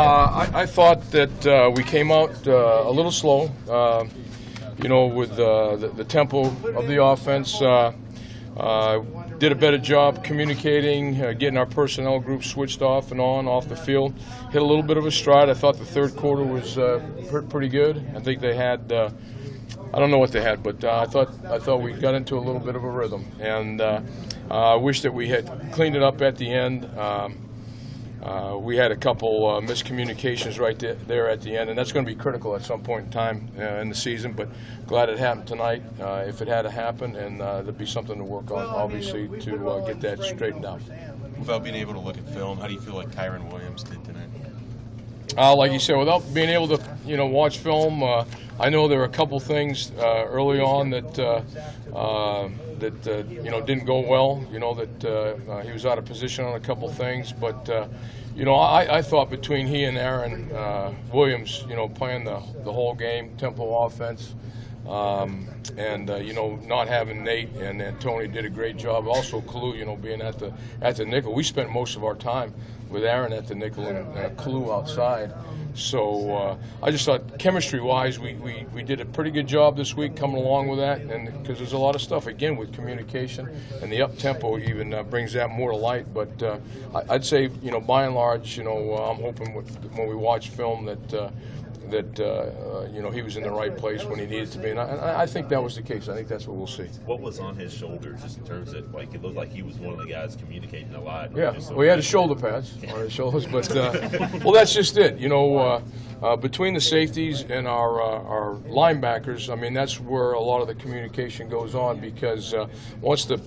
I thought that we came out a little slow, with the tempo of the offense. Did a better job communicating, getting our personnel group switched off and on, off the field. Hit a little bit of a stride. I thought the third quarter was pretty good. I think they had, I don't know what they had, but I thought we got into a little bit of a rhythm. And I wish that we had cleaned it up at the end. We had a couple miscommunications right there at the end, and that's going to be critical at some point in time in the season, but glad it happened tonight. If it had to happen, and there'd be something to work on, obviously, to get that straightened out. Without being able to look at film, how do you feel like Kyron Williams did tonight? Like you said, without being able to, watch film, I know there were a couple things early on that didn't go well. That he was out of position on a couple things, but I thought between he and Aaron Williams, playing the whole game, tempo offense, and not having Nate and Tony did a great job. Also, Kalu, being at the nickel. We spent most of our time with Aaron at the nickel and Kalu outside. So I just thought chemistry-wise, we did a pretty good job this week coming along with that, and because there's a lot of stuff again with communication, and the up tempo even brings that more to light. But I'd say by and large, I'm hoping when we watch film that he was in the right place when he needed to be, and I think that was the case. I think that's what we'll see. What was on his shoulders, just in terms of, it looked like he was one of the guys communicating a lot. Yeah, well, he had his shoulder pads on his shoulders, but well, that's just it. Between the safeties and our linebackers, I mean, that's where a lot of the communication goes on, because once the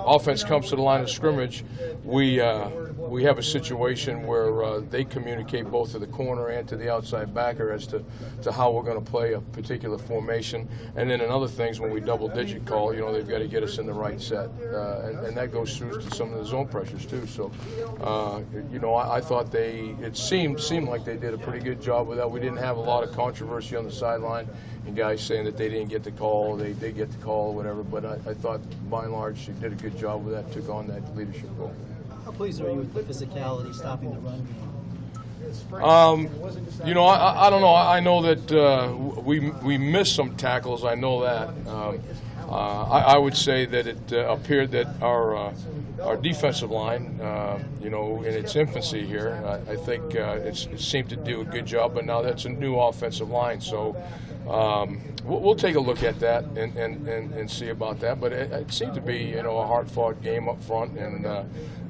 offense comes to the line of scrimmage, we have a situation where they communicate both to the corner and to the outside backer as to how we're going to play a particular formation. And then in other things, when we double-digit call, they've got to get us in the right set, and that goes through to some of the zone pressures too. So, I thought it seemed like they did a pretty good job with that. We didn't have a lot of controversy on the sideline, and guys saying that they didn't get the call, they did get the call, or whatever. But I thought, by and large, they did a good job with that, took on that leadership role. How pleased are you with the physicality, stopping the run game? I don't know. I know that we missed some tackles. I know that. I would say that it appeared that our defensive line, in its infancy here, I think it seemed to do a good job. But now that's a new offensive line, so we'll take a look at that and see about that. But it seemed to be a hard-fought game up front, and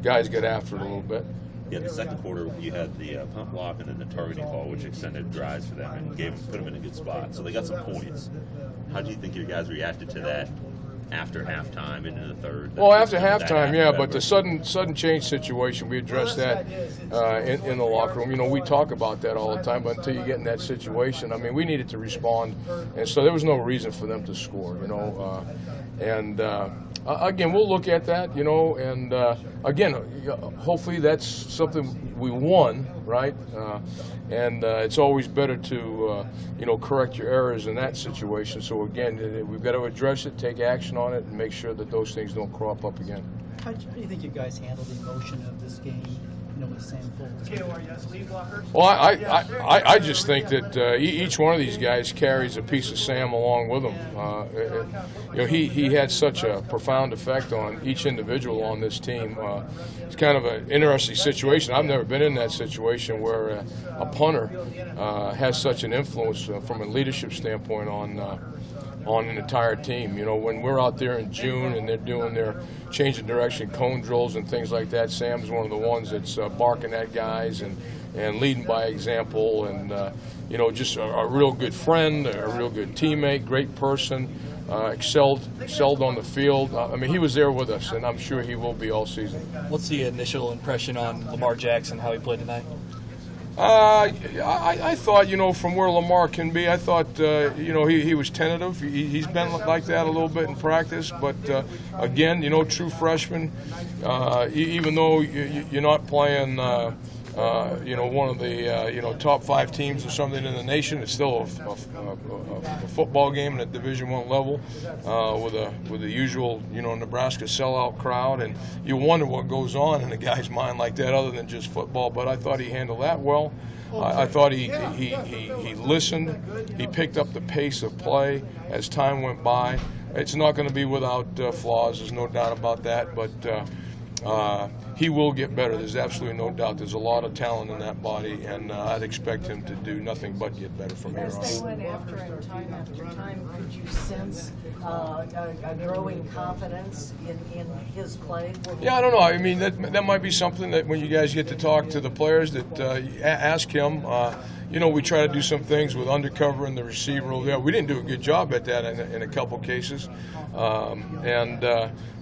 guys get after it a little bit. Yeah, the second quarter you had the pump block and then the targeting call, which extended drives for them and put them in a good spot. So they got some points. How do you think your guys reacted to that after halftime into the third? Well, after halftime, yeah, but the sudden change situation, we addressed that in the locker room. We talk about that all the time, but until you get in that situation, I mean, we needed to respond, and so there was no reason for them to score, Again, we'll look at that, and again, hopefully that's something we won, right? And it's always better to, correct your errors in that situation. So again, we've got to address it, take action on it, and make sure that those things don't crop up again. How do you think you guys handled the emotion of this game? With Sam Foltz? Well, I just think that each one of these guys carries a piece of Sam along with him. He had such a profound effect on each individual on this team. It's kind of an interesting situation. I've never been in that situation where a punter has such an influence from a leadership standpoint on an entire team. When we're out there in June and they're doing their change of direction cone drills and things like that, Sam's one of the ones that's barking at guys and leading by example, and just a real good friend, a real good teammate, great person, excelled on the field. I mean, he was there with us, and I'm sure he will be all season. What's the initial impression on Lamar Jackson, how he played tonight? I thought, from where Lamar can be, I thought, he was tentative. He's been like that a little bit in practice, but again, true freshman. Even though you're not playing one of the top 5 teams or something in the nation. It's still a football game at Division I level with the usual Nebraska sellout crowd, and you wonder what goes on in a guy's mind like that other than just football. But I thought he handled that well. I thought he listened. He picked up the pace of play as time went by. It's not going to be without flaws. There's no doubt about that. But he will get better. There's absolutely no doubt. There's a lot of talent in that body, and I'd expect him to do nothing but get better from here on. As they went after him time after time, could you sense a growing confidence in his play? Yeah, I don't know. I mean, that might be something that when you guys get to talk to the players, that ask him. We try to do some things with undercover and the receiver over there. We didn't do a good job at that in a couple cases,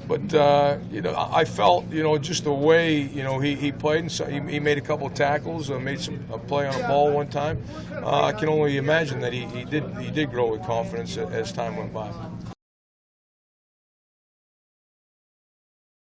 But I felt, just the way, he played, and so he made a couple of tackles, made a play on a ball one time. I can only imagine that he did grow with confidence as time went by.